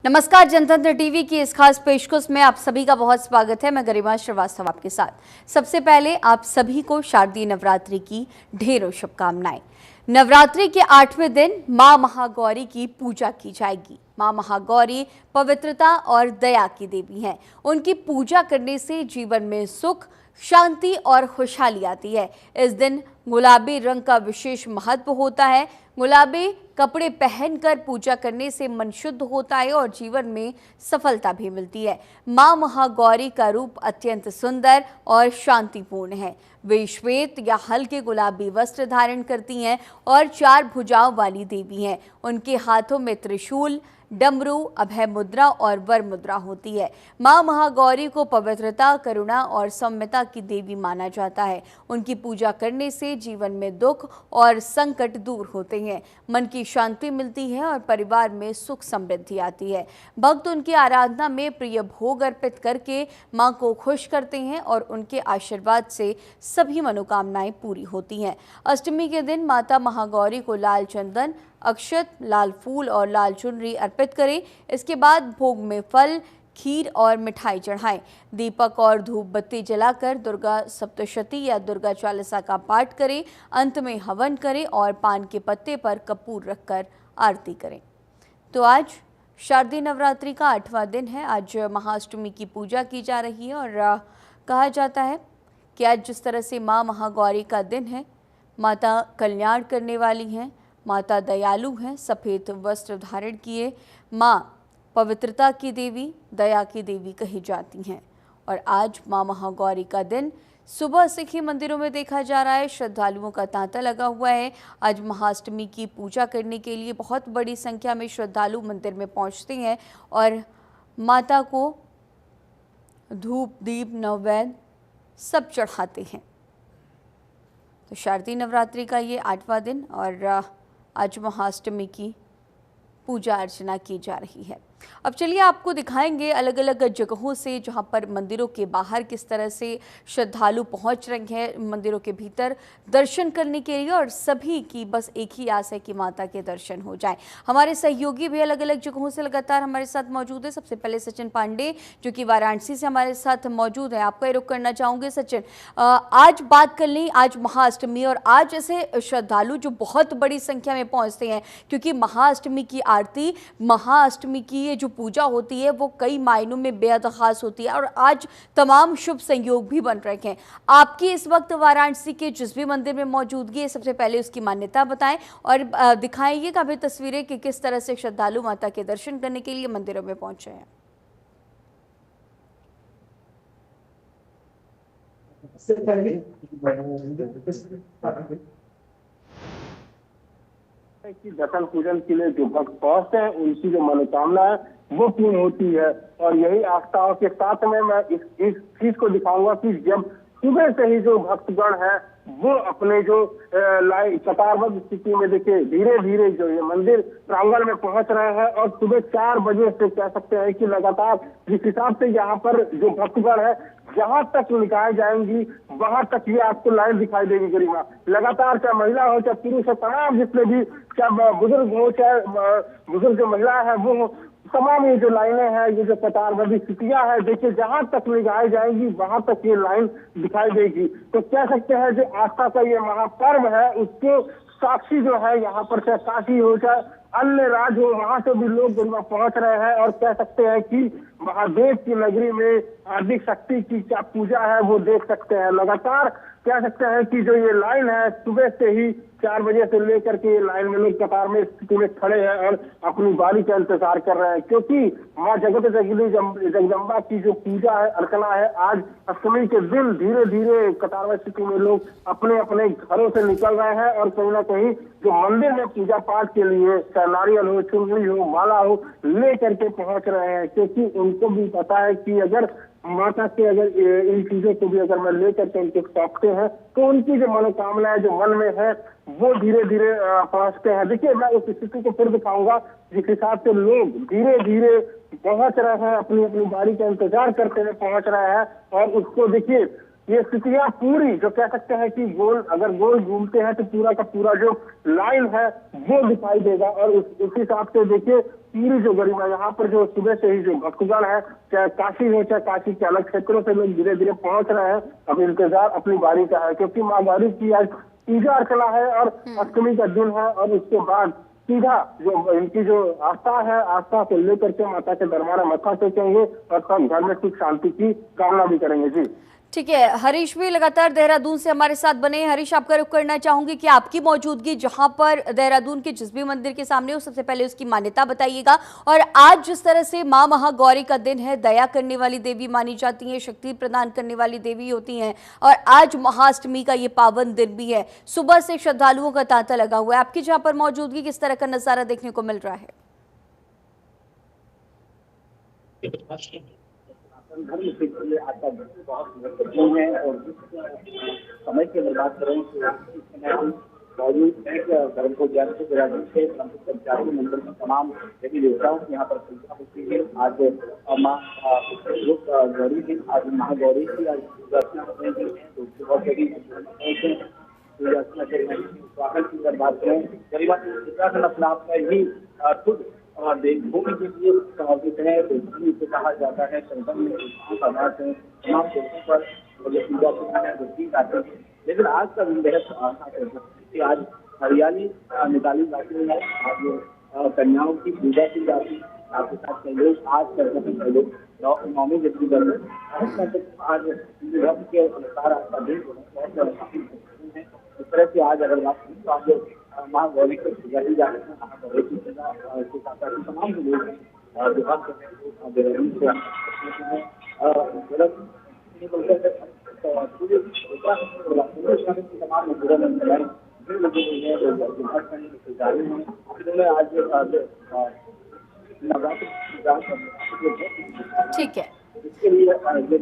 नमस्कार, जनतंत्र टीवी की इस खास पेशकश में आप सभी का बहुत स्वागत है। मैं गरिमा श्रीवास्तव आपके साथ। सबसे पहले आप सभी को शारदीय नवरात्रि की ढेरों शुभकामनाएं। नवरात्रि के 8वें दिन मां महागौरी की पूजा की जाएगी। मां महागौरी पवित्रता और दया की देवी हैं। उनकी पूजा करने से जीवन में सुख, शांति और खुशहाली आती है। इस दिन गुलाबी रंग का विशेष महत्व होता है। गुलाबी कपड़े पहनकर पूजा करने से मन शुद्ध होता है और जीवन में सफलता भी मिलती है। मां महागौरी का रूप अत्यंत सुंदर और शांतिपूर्ण है। वे श्वेत या हल्के गुलाबी वस्त्र धारण करती हैं और 4 भुजाओं वाली देवी हैं। उनके हाथों में त्रिशूल, डमरू, अभय मुद्रा और वर मुद्रा होती है। मां महागौरी को पवित्रता, करुणा और सौम्यता की देवी माना जाता है। उनकी पूजा करने से जीवन में दुख और संकट दूर होते हैं, मन की शांति मिलती है और परिवार में सुख समृद्धि आती है। भक्त उनकी आराधना में प्रिय भोग अर्पित करके मां को खुश करते हैं और उनके आशीर्वाद से सभी मनोकामनाएं पूरी होती हैं। अष्टमी के दिन माता महागौरी को लाल चंदन, अक्षत, लाल फूल और लाल चुनरी अर्पित करें। इसके बाद भोग में फल, खीर और मिठाई चढ़ाएं। दीपक और धूप बत्ती जलाकर दुर्गा सप्तशती या दुर्गा चालीसा का पाठ करें। अंत में हवन करें और पान के पत्ते पर कपूर रखकर आरती करें। तो आज शारदीय नवरात्रि का 8वां दिन है। आज महाअष्टमी की पूजा की जा रही है और कहा जाता है कि आज जिस तरह से माँ महागौरी का दिन है, माता कल्याण करने वाली हैं, माता दयालु हैं, सफ़ेद वस्त्र धारण किए माँ पवित्रता की देवी, दया की देवी कही जाती हैं। और आज माँ महागौरी का दिन सुबह से ही मंदिरों में देखा जा रहा है, श्रद्धालुओं का तांता लगा हुआ है। आज महाअष्टमी की पूजा करने के लिए बहुत बड़ी संख्या में श्रद्धालु मंदिर में पहुंचते हैं और माता को धूप, दीप, नैवेद्य सब चढ़ाते हैं। तो शारदीय नवरात्रि का ये 8वां दिन और आज महाअष्टमी की पूजा अर्चना की जा रही है। अब चलिए आपको दिखाएंगे अलग अलग जगहों से जहां पर मंदिरों के बाहर किस तरह से श्रद्धालु पहुंच रहे हैं मंदिरों के भीतर दर्शन करने के लिए, और सभी की बस एक ही आस है कि माता के दर्शन हो जाए। हमारे सहयोगी भी अलग अलग जगहों से लगातार हमारे साथ मौजूद है। सबसे पहले सचिन पांडे जो कि वाराणसी से हमारे साथ मौजूद है, आपका रुख करना चाहूँगे। सचिन, आज बात कर लें, आज महाअष्टमी और आज ऐसे श्रद्धालु जो बहुत बड़ी संख्या में पहुँचते हैं, क्योंकि महाअष्टमी की आरती, महाअष्टमी की ये जो पूजा होती है वो कई मायनों में बेहद खास होती है और आज तमाम शुभ संयोग भी बन रहे हैं। आपकी इस वक्त वाराणसी के जिस भी मंदिर में मौजूदगी है, सबसे पहले उसकी मान्यता बताएं और दिखाएंगे काफी तस्वीरें कि किस तरह से श्रद्धालु माता के दर्शन करने के लिए मंदिरों में पहुंचे हैं। कि दर्शन पूजन के लिए जो भक्त पहुंचते हैं उनकी जो मनोकामना है वो पूर्ण होती है। और यही आस्थाओं के साथ में मैं इस चीज को दिखाऊंगा कि जब सुबह से ही जो भक्तगण है वो अपने जो लाइन कतारबद्ध स्थिति में देखिए धीरे धीरे जो ये मंदिर प्रांगण में पहुंच रहे हैं और सुबह 4 बजे से कह सकते हैं कि लगातार जिस हिसाब से यहाँ पर जो भक्तगण है जहां तक निकाय जाएंगी वहां तक ये आपको लाइन दिखाई देगी। गरिमा, लगातार चाहे महिला हो चाहे पुरुष हो, तमाम जितने भी चाहे बुजुर्ग हो चाहे बुजुर्ग जो महिला है वो तमाम ये जो लाइनें हैं, ये जो कतारबद्ध स्थितियां हैं, देखिए जहां तक निगाहें जाएंगी वहां तक ये लाइन दिखाई देगी। तो कह सकते हैं जो आस्था का ये महापर्व है उसके साक्षी जो है यहाँ पर चाहे काशी हो चाहे अन्य राज्य हो, वहां से भी लोग गरिमा पहुंच रहे हैं और कह सकते हैं कि महादेव की नगरी में आदि शक्ति की क्या पूजा है वो देख सकते हैं। लगातार कह सकते हैं कि जो ये लाइन है सुबह से ही 4 बजे से लेकर के ये लाइन में लोग कतार में स्थिति में खड़े हैं और अपनी बारी का इंतजार कर रहे हैं, क्योंकि माँ जगत जगली जगदम्बा की जो पूजा है, अर्चना है, आज अष्टमी के दिन धीरे धीरे कतार स्थिति में लोग अपने अपने घरों से निकल रहे हैं और कहीं ना कहीं जो मंदिर में पूजा पाठ के लिए चाहे नारियल हो, चुनरी हो, माला हो, ले करके पहुंच रहे हैं, क्योंकि उनको भी पता है कि अगर माता के अगर इन चीजों को भी अगर मैं लेकर के उनके सौंपते हैं तो उनकी जो मनोकामनाएं जो मन में है वो धीरे धीरे पहुंचते हैं। देखिए मैं उस स्थिति को फिर दिखाऊंगा जिस हिसाब से लोग धीरे धीरे पहुंच रहे हैं, अपनी अपनी बारी का इंतजार करते हुए पहुंच रहे हैं और उसको देखिए ये स्थितियां पूरी जो कह सकते हैं कि गोल, अगर गोल घूमते हैं तो पूरा का पूरा जो लाइन है वो दिखाई देगा। और उस हिसाब से देखिए पूरी जो गरिमा यहाँ पर जो सुबह से ही जो भक्तगण है, चाहे काशी हो चाहे काशी के अलग क्षेत्रों से लोग धीरे धीरे पहुंच रहे हैं। अब इंतजार अपनी बारी का है, क्योंकि माँ गौरी की आज पूजा अर्चना है और अष्टमी का दिन है। और उसके बाद सीधा जो इनकी जो आस्था है, आस्था को लेकर के माता के दरबार में मत्था टेकेंगे और सब घर में सुख शांति की कामना भी करेंगे। जी ठीक है, हरीश भी लगातार देहरादून से हमारे साथ बने हैं। हरीश, आपका रुख करना चाहूंगी कि आपकी मौजूदगी जहां पर देहरादून के जिस भी मंदिर के सामने हो, सबसे पहले उसकी मान्यता बताइएगा। और आज जिस तरह से मां महागौरी का दिन है, दया करने वाली देवी मानी जाती है, शक्ति प्रदान करने वाली देवी होती हैं, और आज महाअष्टमी का ये पावन दिन भी है, सुबह से श्रद्धालुओं का तांता लगा हुआ है। आपकी जहां पर मौजूदगी किस तरह का नजारा देखने को मिल रहा है? धर्म के लिए आपका बहुत महत्वपूर्ण है। और समय की अगर बात करें तो इस समय हम मौजूद हैं धर्म को ज्ञान से विराजमान से पंचायती मंदिर में तमाम देवी देवताओं की यहाँ पर पूजा होती है। आज माँ गौरी की, आज महागौरी की आज पूजा अर्चना हो रही है, तो बहुत बड़ी पूजा अर्चना कर रहे हैं। स्वागत की अगर बात करें, करीबन उत्तराखंड अपने आप में ही खुद और देखभूमि के लिए समर्पित है। देखभूमि से कहा जाता है संगम में समाज है, तमाम देशों पर जो पूजा करना है वो आते हैं। लेकिन आज का दिन बेहद खास है कि आज हरियाली निकाली जाती है, आज कन्याओं की पूजा की जाती है। आपके साथ कई लोग आज करते हैं, कई लोग नौमी जबकि कर आज धर्म के अनुसार आपका दिन बहुत है। इस तरह से आज अगर बात करें तो आज माँ गौरी की पूजा की जाती है। माँ गौरी की पूजा के साथ साथ तमाम जो लोग हैं विभाग करते हैं तमाम मंदिरों में भीड़ लगी हुई है, विभाग करने की तैयारी है। इन्होंने आज नवरात्र ठीक है, इसके लिए ये लोग मंदिर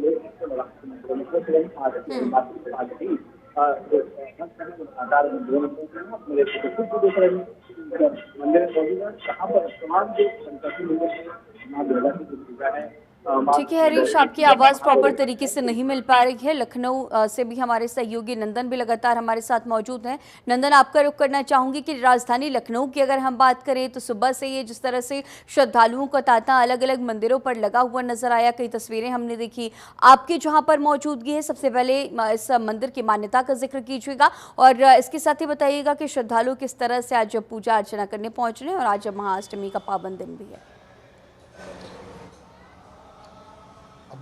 जहाँ पर तमाम जो संकल्प मंदिर है, माँ दुर्गा की पूजा है। ठीक है हरीश, आपकी आवाज़ प्रॉपर तरीके से नहीं मिल पा रही है। लखनऊ से भी हमारे सहयोगी नंदन भी लगातार हमारे साथ मौजूद हैं। नंदन, आपका रुख करना चाहूंगी कि राजधानी लखनऊ की अगर हम बात करें तो सुबह से ये जिस तरह से श्रद्धालुओं का तांता अलग अलग मंदिरों पर लगा हुआ नजर आया, कई तस्वीरें हमने देखी। आपकी जहाँ पर मौजूदगी है, सबसे पहले इस मंदिर की मान्यता का जिक्र कीजिएगा और इसके साथ ही बताइएगा कि श्रद्धालु किस तरह से आज पूजा अर्चना करने पहुँच रहे हैं और आज महाअष्टमी का पावन दिन भी है।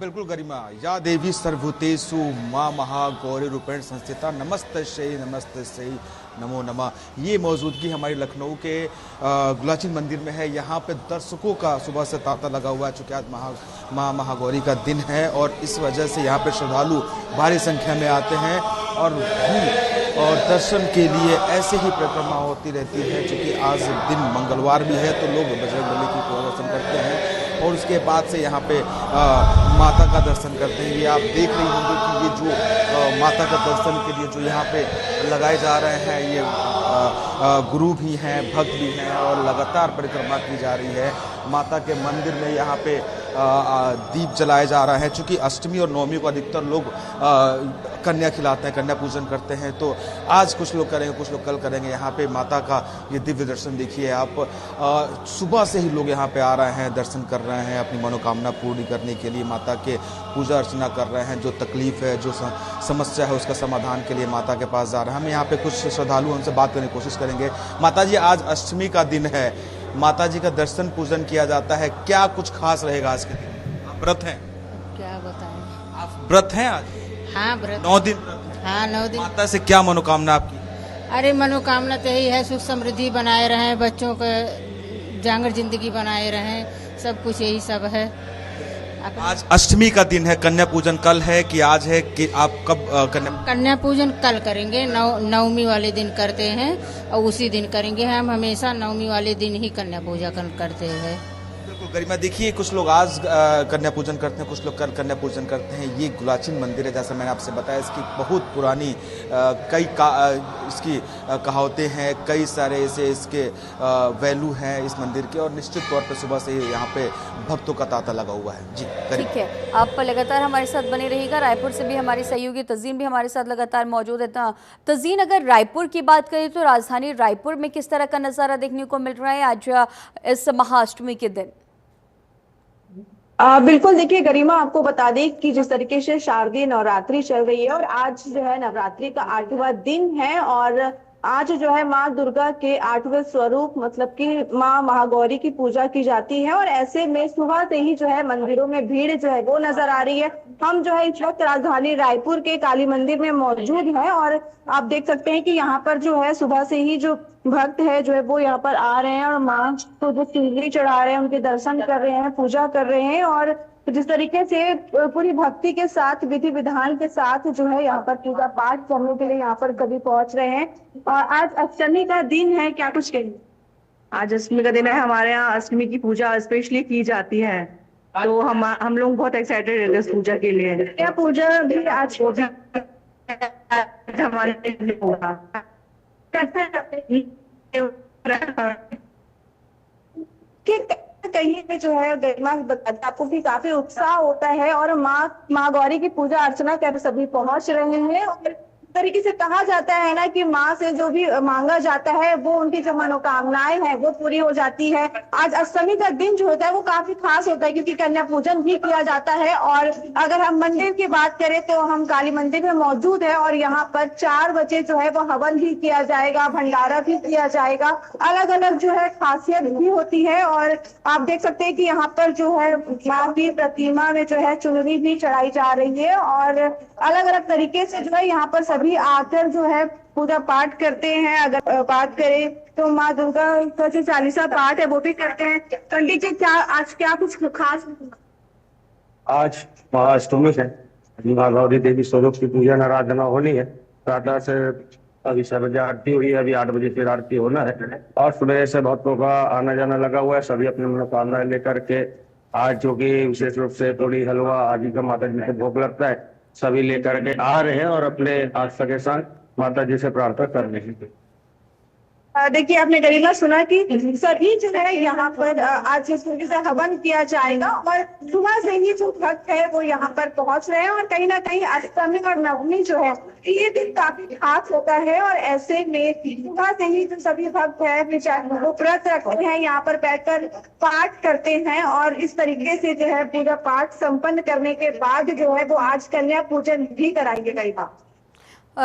बिल्कुल गरिमा, या देवी सर्वभूतेषु माँ महागौरी रूपेण संस्थिता नमस्तस्यै नमो नमः। ये मौजूदगी हमारी लखनऊ के गुलाचीन मंदिर में है। यहाँ पे दर्शकों का सुबह से तांता लगा हुआ है, चूँकि आज माँ महागौरी का दिन है और इस वजह से यहाँ पे श्रद्धालु भारी संख्या में आते हैं और दर्शन के लिए ऐसे ही परिक्रमा होती रहती है। चूँकि आज दिन मंगलवार भी है तो लोग बजरंगबली की पूजा दर्शन करते हैं और उसके बाद से यहाँ पे माता का दर्शन करते हैं। ये आप देख रही होंगे कि ये जो माता का दर्शन के लिए जो यहाँ पे लगाए जा रहे हैं, ये गुरु भी हैं, भक्त भी हैं और लगातार परिक्रमा की जा रही है। माता के मंदिर में यहाँ पे दीप जलाया जा रहा है। चूँकि अष्टमी और नवमी को अधिकतर लोग कन्या खिलाते हैं, कन्या पूजन करते हैं, तो आज कुछ लोग करेंगे, कुछ लोग कल करेंगे। यहाँ पे माता का ये दिव्य दर्शन देखिए आप। सुबह से ही लोग यहाँ पे आ रहे हैं, दर्शन कर रहे हैं, अपनी मनोकामना पूरी करने के लिए माता के पूजा अर्चना कर रहे हैं। जो तकलीफ है, जो समस्या है, उसका समाधान के लिए माता के पास जा रहे हैं। हम यहाँ पे कुछ श्रद्धालु उनसे बात करने की कोशिश करेंगे। माता जी, आज अष्टमी का दिन है, माता जी का दर्शन पूजन किया जाता है, क्या कुछ खास रहेगा आज के दिन? आप व्रत हैं? क्या बताएं? आप व्रत हैं आज? हाँ व्रत। 9 दिन व्रत? हाँ 9 दिन। माता से क्या मनोकामना आपकी? अरे मनोकामना तो यही है, सुख समृद्धि बनाए रहें, बच्चों को जांगर जिंदगी बनाए रहें, सब कुछ यही सब है। आज अष्टमी का दिन है, कन्या पूजन कल है कि आज है कि आप कब कन्या पूजन कल करेंगे, नवमी वाले दिन करते हैं और उसी दिन करेंगे। हम हमेशा नवमी वाले दिन ही कन्या पूजा करते हैं। बिल्कुल गरिमा देखिए, कुछ लोग आज कन्या पूजन करते हैं, कुछ लोग कल कन्या पूजन करते हैं। ये गुलाचिन मंदिर है, जैसा मैंने आपसे बताया, इसकी बहुत पुरानी इसकी कहावतें हैं, कई सारे ऐसे इसके वैल्यू हैं इस मंदिर के, और निश्चित तौर पर सुबह से ही यहाँ पे भक्तों का तांता लगा हुआ है। जी ठीक है, आप लगातार हमारे साथ बने रहिएगा। रायपुर से भी हमारी सहयोगी तज़ीन भी हमारे साथ लगातार मौजूद है। तज़ीन, अगर रायपुर की बात करें तो राजधानी रायपुर में किस तरह का नज़ारा देखने को मिल रहा है आज इस महाअष्टमी के दिन? बिल्कुल, देखिए गरिमा, आपको बता दें कि जिस तरीके से शारदीय नवरात्रि चल रही है और आज जो है नवरात्रि का 8वां दिन है और आज जो है माँ दुर्गा के 8वें स्वरूप मतलब कि माँ महागौरी की पूजा की जाती है और ऐसे में सुबह से ही जो है मंदिरों में भीड़ जो है वो नजर आ रही है। हम जो है इस वक्त राजधानी रायपुर के काली मंदिर में मौजूद हैं और आप देख सकते हैं कि यहाँ पर जो है सुबह से ही जो भक्त है जो है वो यहाँ पर आ रहे हैं और माँ को जो चुनरी चढ़ा रहे हैं, उनके दर्शन कर रहे हैं, पूजा कर रहे हैं और जिस तरीके से पूरी भक्ति के साथ, विधि विधान के साथ जो है यहाँ पर पूजा पाठ करने के लिए यहाँ पर सभी पहुंच रहे हैं। और आज अष्टमी का दिन है, क्या कुछ कहेंगे? आज अष्टमी का दिन है, हमारे यहाँ अष्टमी की पूजा स्पेशली की जाती है, तो हम लोग बहुत एक्साइटेड रहते हैं इस पूजा के लिए। क्या पूजा भी आज हमारे लिए होगा कहीं पे जो है गरिमा बताते आपको भी काफी उत्साह होता है और माँ गौरी की पूजा अर्चना कर सभी पहुंच रहे हैं और तरीके से कहा जाता है ना कि माँ से जो भी मांगा जाता है वो उनकी जो मनोकामनाएं हैं वो पूरी हो जाती है। आज अष्टमी का दिन जो होता है वो काफी खास होता है क्योंकि कन्या पूजन भी किया जाता है और अगर हम मंदिर की बात करें तो हम काली मंदिर में मौजूद है और यहाँ पर 4 बजे जो है वो हवन भी किया जाएगा, भंडारा भी किया जाएगा। अलग अलग जो है खासियत भी होती है और आप देख सकते हैं कि यहाँ पर जो है माँ की प्रतिमा में जो है चुनरी भी चढ़ाई जा रही है और अलग अलग तरीके से जो है यहाँ पर सभी आकर जो है पूजा पाठ करते हैं। अगर बात करें तो माँ दुर्गा का जो 40वां पाठ है वो भी करते हैं। पंडित जी, क्या आज क्या कुछ खास? आज महाअष्टमी है, माँ गौरी देवी स्वरूप की पूजन आराधना होनी है। प्रातः से अभी 7 बजे आरती हुई है, अभी 8 बजे फिर आरती होना है और सुबह से भक्तों का आना जाना लगा हुआ है। सभी अपनी मनोकामनाएं लेकर के आज जो कि विशेष रूप से थोड़ी हलवा आदि का माता जी से भोग लगता है, सभी लेकर के आ रहे हैं और अपने आस्था के साथ माता जी से प्रार्थना कर रहे हैं। देखिए, आपने गरिमा सुना कि सभी जो है यहाँ पर आज इस तरीके से हवन किया जाएगा और सुबह से ही जो भक्त है वो यहाँ पर पहुंच रहे हैं और कहीं ना कहीं अष्टमी और नवमी जो है ये दिन काफी खास होता है और ऐसे में सुबह से ही जो सभी भक्त है वो व्रत रखते हैं, यहाँ पर बैठकर पाठ करते हैं और इस तरीके से जो है पूजा पाठ संपन्न करने के बाद जो है वो आज कन्या पूजन भी कराएंगे। गरिमा,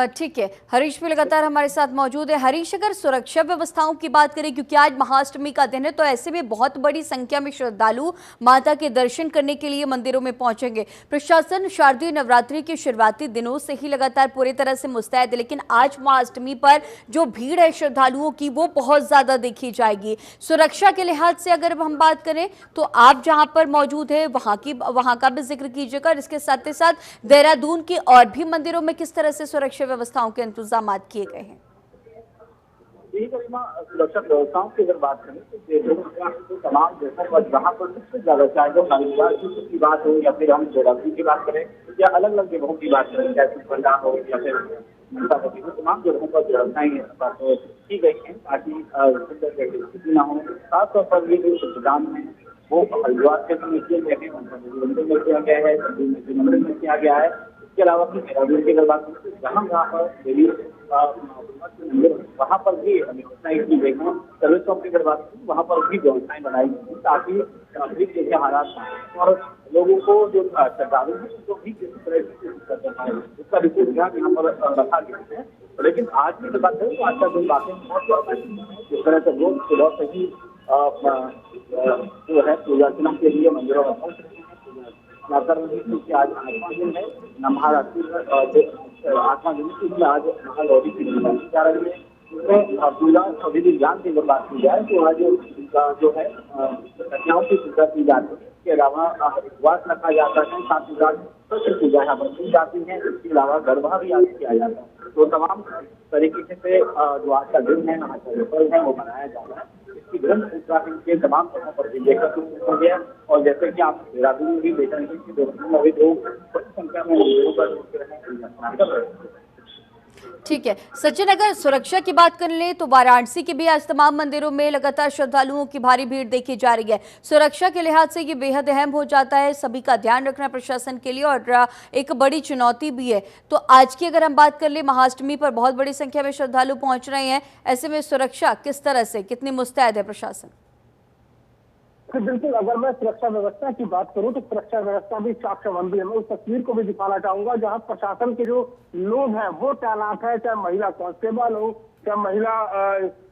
ठीक है, हरीश भी लगातार हमारे साथ मौजूद है। हरीश, अगर सुरक्षा व्यवस्थाओं की बात करें, क्योंकि आज महाअष्टमी का दिन है, तो ऐसे में बहुत बड़ी संख्या में श्रद्धालु माता के दर्शन करने के लिए मंदिरों में पहुंचेंगे। प्रशासन शारदीय नवरात्रि के शुरुआती दिनों से ही लगातार पूरी तरह से मुस्तैद है, लेकिन आज महाअष्टमी पर जो भीड़ है श्रद्धालुओं की वो बहुत ज्यादा देखी जाएगी। सुरक्षा के लिहाज से अगर हम बात करें तो आप जहाँ पर मौजूद है वहाँ का भी जिक्र कीजिएगा और इसके साथ ही साथ देहरादून के और भी मंदिरों में किस तरह से सुरक्षा व्यवस्थाओं के इंतजाम किए गए हैं? सुरक्षा व्यवस्थाओं की अगर बात करें तो तमाम जगहों पर जहाँ पर सबसे ज्यादा चाहे वो कालीबाग की बात हो या फिर हम देहरादून की बात करें या अलग अलग जगहों की बात करें, जैसे पंडा हो या फिर मंदावती हो, तमाम जगहों पर व्यवस्थाएं की गई हैं ताकि स्थिति न हो। खासतौर पर ये जो इंतजाम है वो हरिद्वार के किए गए हैं, मंदिर में किया गया है, मंदिर में किया गया है। इसके अलावा देहरादून की अगर बात करें जहाँ पर देवी मंदिर वहाँ पर भी व्यवस्थाएं की गई हैं। सर्विस चौक की अगर बात करें वहाँ पर भी व्यवस्थाएं बनाई गई ताकि नागरिक जैसे हालात और लोगों को जो श्रद्धालु है उनको भी किसी तरह से पाए उसका विशेष ध्यान यहाँ पर रखा गया है। लेकिन आज की बात करें तो आज का दिन बातें बहुत जिस तरह से लोग सुबह से ही जो है पूजा अर्चना के लिए मंदिरों में पहुंच रहे हैं। माता रानी की आज 8वां दिन है, महारात्रि 8वां दिन इसलिए आज महागौरी की पूजा की जा रही है। इसमें पूजा विधि विधान की अगर बात की जाए तो आज जो है कन्याओं की पूजा की जाती है इसके अलावा उपवास रखा जाता है, साथ ही साथ छठ पूजा यहाँ पर की जाती है। इसके अलावा गरबा भी आज किया जाता है। तो तमाम तरीके से जो आज का दिन है, आज का पर्व है, वो मनाया जा रहा है। इसकी ग्रंथ उत्तराखंड के तमाम जगहों पर भी देखा हो गया। और जैसे कि आप देहरादून में भी देखेंगे कि अभी लोग बड़ी संख्या में मंदिरों पर पहुंच रहे हैं, स्नान कर रहे हैं। ठीक है सचिन, अगर सुरक्षा की बात कर लें तो वाराणसी के भी आज तमाम मंदिरों में लगातार श्रद्धालुओं की भारी भीड़ देखी जा रही है। सुरक्षा के लिहाज से ये बेहद अहम हो जाता है, सभी का ध्यान रखना प्रशासन के लिए और एक बड़ी चुनौती भी है। तो आज की अगर हम बात कर ले, महाअष्टमी पर बहुत बड़ी संख्या में श्रद्धालु पहुंच रहे हैं, ऐसे में सुरक्षा किस तरह से, कितनी मुस्तैद है प्रशासन? तो बिल्कुल, अगर मैं सुरक्षा व्यवस्था की बात करूं तो सुरक्षा व्यवस्था भी चाक चौबंदी है। मैं उस तस्वीर को भी दिखाना चाहूंगा जहां प्रशासन के जो लोग हैं वो तैनात है, चाहे महिला कांस्टेबल हो, चाहे महिला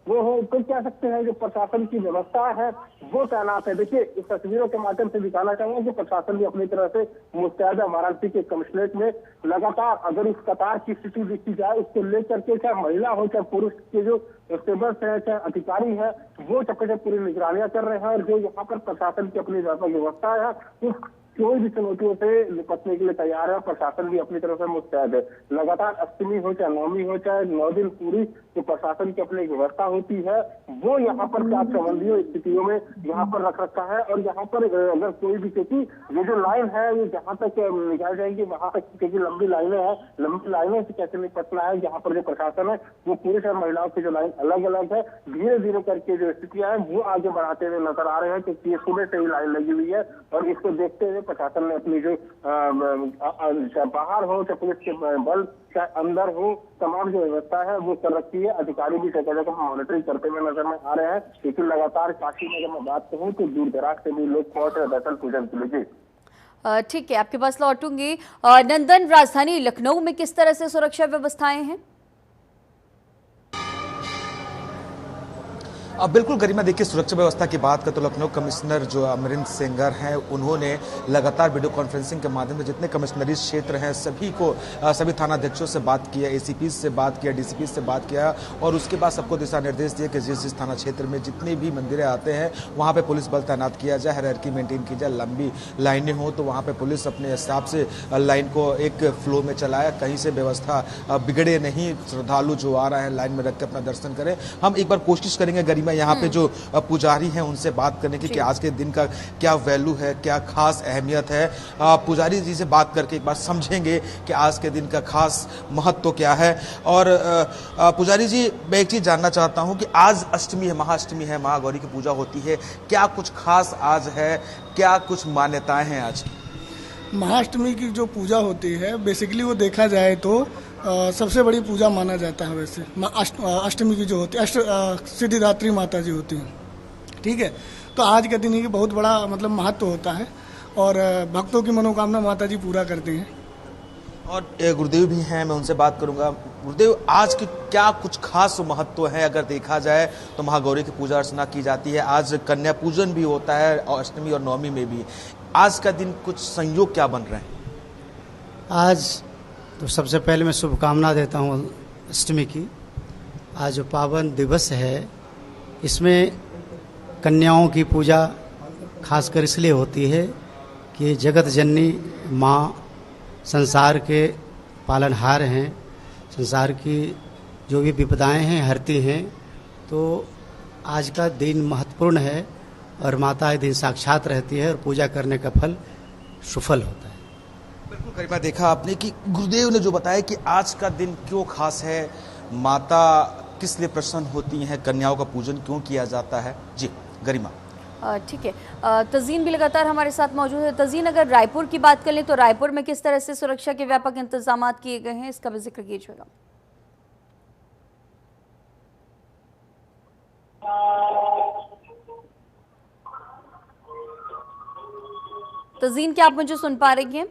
वो हो, तो कह सकते हैं जो प्रशासन की व्यवस्था है वो तैनात है। देखिए, इस तस्वीरों के माध्यम से दिखाना चाहूंगा कि प्रशासन भी अपनी तरह से मुस्तैद है। वाराणसी के कमिश्नरेट में लगातार अगर इस कतार की स्थिति देखी जाए, उसको लेकर के चाहे महिला हो चाहे पुरुष के जो कांस्टेबल्स है, चाहे अधिकारी है, वो चक्कर पूरी निगरानियां कर रहे हैं। और जो यहाँ पर प्रशासन की अपनी व्यापक व्यवस्था है, उस कोई भी चुनौतियों से निपटने के लिए तैयार है। प्रशासन भी अपनी तरफ से मुस्तैद है। लगातार अष्टमी हो चाहे नवमी हो, चाहे 9 दिन पूरी जो प्रशासन की अपनी व्यवस्था होती है वो यहाँ पर चाक चौबंदियों स्थितियों में यहाँ पर रख रखा है। और यहाँ पर अगर कोई भी, क्योंकि ये जो लाइन है ये जहाँ तक निकाल जाएंगे वहां तक, क्योंकि लंबी लाइनें हैं, लंबी लाइनों से कैसे निपटना है, यहाँ पर जो प्रशासन है वो पुरुष और महिलाओं की जो लाइन अलग अलग है, धीरे धीरे करके जो स्थितियां है वो आगे बढ़ाते हुए नजर आ रहे हैं। क्योंकि ये सुबह से ही लाइन लगी हुई है और इसको देखते हुए प्रशासन ने अपनी जो चाहे बाहर हो, चाहे पुलिस के बल, चाहे अंदर हो, तमाम जो व्यवस्था है वो कर रखी है। अधिकारी भी जगह जगह मॉनिटरिंग करते हुए नजर में आ रहे हैं। लेकिन लगातार काशी में अगर मैं बात कहूँ तो दूर दराज से भी लोग पहुंच रहे दर्शन पूजन के लिए। ठीक है, आपके पास लौटूंगी। नंदन, राजधानी लखनऊ में किस तरह से सुरक्षा व्यवस्थाएं हैं? अब बिल्कुल गरिमा, देखिए सुरक्षा व्यवस्था की बात करें तो लखनऊ कमिश्नर जो अमरिंदर सेंगर हैं उन्होंने लगातार वीडियो कॉन्फ्रेंसिंग के माध्यम से जितने कमिश्नरी क्षेत्र हैं सभी को, सभी थानाध्यक्षों से बात किया, एसीपी से बात किया, डीसीपी से बात किया और उसके बाद सबको दिशा निर्देश दिए कि जिस जिस थाना क्षेत्र में जितने भी मंदिरें आते हैं वहाँ पर पुलिस बल तैनात किया जाए, हायरार्की मेंटेन की जाए, लंबी लाइनें हों तो वहाँ पर पुलिस अपने हिसाब से लाइन को एक फ्लो में चलाए, कहीं से व्यवस्था बिगड़े नहीं, श्रद्धालु जो आ रहे हैं लाइन में रख के अपना दर्शन करें। हम एक बार कोशिश करेंगे गरिमा यहाँ पे जो पुजारी हैं उनसे बात करने की कि आज के दिन का क्या वैल्यू है, क्या खास अहमियत है। पुजारी जी से बात करके एक बार समझेंगे कि आज के दिन का खास महत्व क्या है। और पुजारी जी, मैं एक चीज जानना चाहता हूं कि आज अष्टमी है, महाअष्टमी है, महागौरी की पूजा होती है, क्या कुछ खास आज है, क्या कुछ मान्यताएं हैं आज? महाअष्टमी की जो पूजा होती है बेसिकली वो देखा जाए तो सबसे बड़ी पूजा माना जाता है। वैसे अष्टमी की जो होती है सिद्धिदात्री माता जी होती हैं, ठीक है। तो आज के दिन ही बहुत बड़ा मतलब महत्व होता है और भक्तों की मनोकामना माता जी पूरा करती हैं। और गुरुदेव भी हैं, मैं उनसे बात करूंगा। गुरुदेव, आज की क्या कुछ खास महत्व है? अगर देखा जाए तो महागौरी की पूजा अर्चना की जाती है, आज कन्या पूजन भी होता है और अष्टमी और नवमी में भी। आज का दिन कुछ संयोग क्या बन रहे हैं? आज तो सबसे पहले मैं शुभकामना देता हूँ अष्टमी की। आज जो पावन दिवस है इसमें कन्याओं की पूजा खासकर इसलिए होती है कि जगत जननी माँ संसार के पालनहार हैं, संसार की जो भी विपदाएं हैं हरती हैं। तो आज का दिन महत्वपूर्ण है और माता दिन साक्षात रहती है और पूजा करने का फल सुफल होता है। बिल्कुल गरिमा, देखा आपने कि गुरुदेव ने जो बताया कि आज का दिन क्यों खास है, माता किस लिए प्रसन्न होती हैं, कन्याओं का पूजन क्यों किया जाता है। जी गरिमा। ठीक है, तज़ीन भी लगातार हमारे साथ मौजूद है। तज़ीन, अगर रायपुर की बात कर लें तो रायपुर में किस तरह से सुरक्षा के व्यापक इंतजाम किए गए हैं, इसका भी जिक्र कीजिएगा। तज़ीन, क्या आप मुझे सुन पा रही हैं?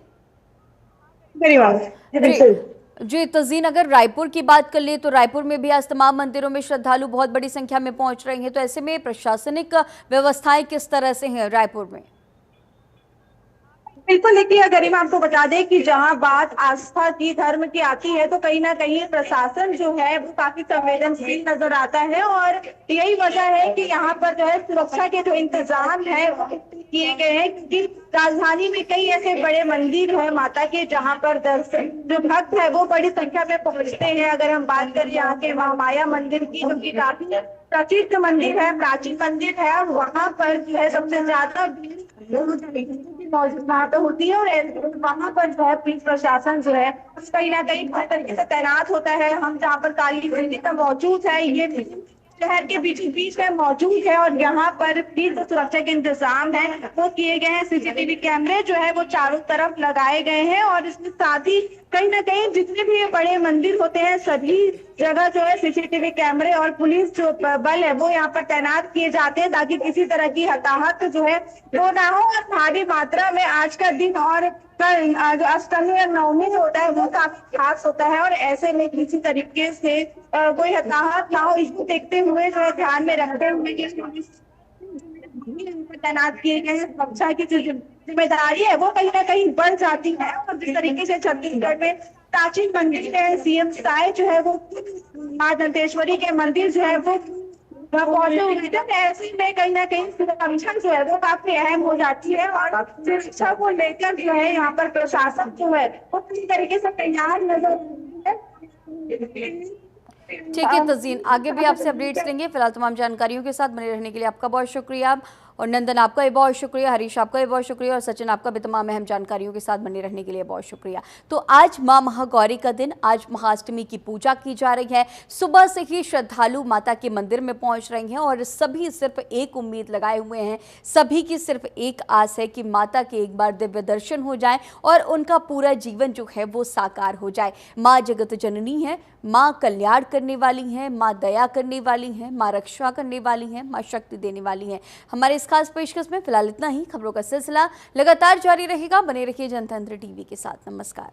जी तज़ीन, अगर रायपुर की बात कर ले तो रायपुर में भी आज तमाम मंदिरों में श्रद्धालु बहुत बड़ी संख्या में पहुंच रहे हैं, तो ऐसे में प्रशासनिक व्यवस्थाएं किस तरह से हैं रायपुर में? बिल्कुल, देखिए गरिमा आपको बता दें कि जहां बात आस्था की, धर्म की आती है तो कहीं ना कहीं प्रशासन जो है वो काफी संवेदनशील नजर आता है और यही वजह है कि यहाँ पर जो है सुरक्षा के जो इंतजाम है वो किए गए हैं, क्योंकि राजधानी में कई ऐसे बड़े मंदिर है माता के जहाँ पर दर्शन जो भक्त है वो बड़ी संख्या में पहुंचते हैं। अगर हम बात करें यहाँ के महामाया मंदिर की, जो कि काफी प्रसिद्ध मंदिर है, प्राचीन मंदिर है, और वहाँ पर जो है सबसे ज्यादा मौजूद वहाँ पे होती है और वहाँ पर जो है पुलिस प्रशासन जो है कहीं ना कहीं पूरी तरीके से तैनात होता है। हम जहाँ पर काली मंदिर का मौजूद है, ये शहर के बीचों बीच में मौजूद है और यहाँ पर भी जो सुरक्षा के इंतजाम है वो किए गए हैं। सीसीटीवी कैमरे जो है वो चारों तरफ लगाए गए हैं और इसके साथ ही कहीं ना कहीं जितने भी बड़े मंदिर होते हैं सभी जगह जो है सीसीटीवी कैमरे और पुलिस जो बल है वो यहाँ पर तैनात किए जाते हैं, ताकि किसी तरह की हताहत जो है वो ना हो। और भारी मात्रा में आज का दिन और कल जो अष्टमी और नवमी जो होता है वो काफी खास होता है और ऐसे में किसी तरीके से कोई हताहत ना हो, इसको देखते हुए जो है ध्यान में रखते हुए तैनात किए गए सुरक्षा की जो जिम्मेदारी है वो कहीं ना कहीं बढ़ जाती है। और जिस तरीके से छत्तीसगढ़ में प्राचीन मंदिर है, सीएम साय जो है वो मां दंतेश्वरी के मंदिर जो है वो पहुंचे हुए थे, ऐसे में कहीं ना कहीं सुरक्षा जो है वो काफी अहम हो जाती है और सुरक्षा को लेकर जो है यहाँ पर प्रशासन जो है वो पूरी तरीके से तैयार नजर ठीक है तज़ीन, आगे भी आपसे अपडेट्स लेंगे। फिलहाल तमाम जानकारियों के साथ बने रहने के लिए आपका बहुत शुक्रिया। और नंदन आपका भी बहुत शुक्रिया, हरीश आपका भी बहुत शुक्रिया और सचिन आपका भी तमाम अहम जानकारियों के साथ बने रहने के लिए बहुत शुक्रिया। तो आज मां महागौरी का दिन, आज महाअष्टमी की पूजा की जा रही है। सुबह से ही श्रद्धालु माता के मंदिर में पहुंच रहे हैं और सभी सिर्फ एक उम्मीद लगाए हुए हैं, सभी की सिर्फ एक आस है कि माता के एक बार दिव्य दर्शन हो जाए और उनका पूरा जीवन जो है वो साकार हो जाए। माँ जगत जननी है, माँ कल्याण करने वाली हैं, माँ दया करने वाली हैं, माँ रक्षा करने वाली हैं, माँ शक्ति देने वाली हैं। हमारे इस खास पेशकश में फिलहाल इतना ही। खबरों का सिलसिला लगातार जारी रहेगा, बने रहिए जनतंत्र टीवी के साथ। नमस्कार।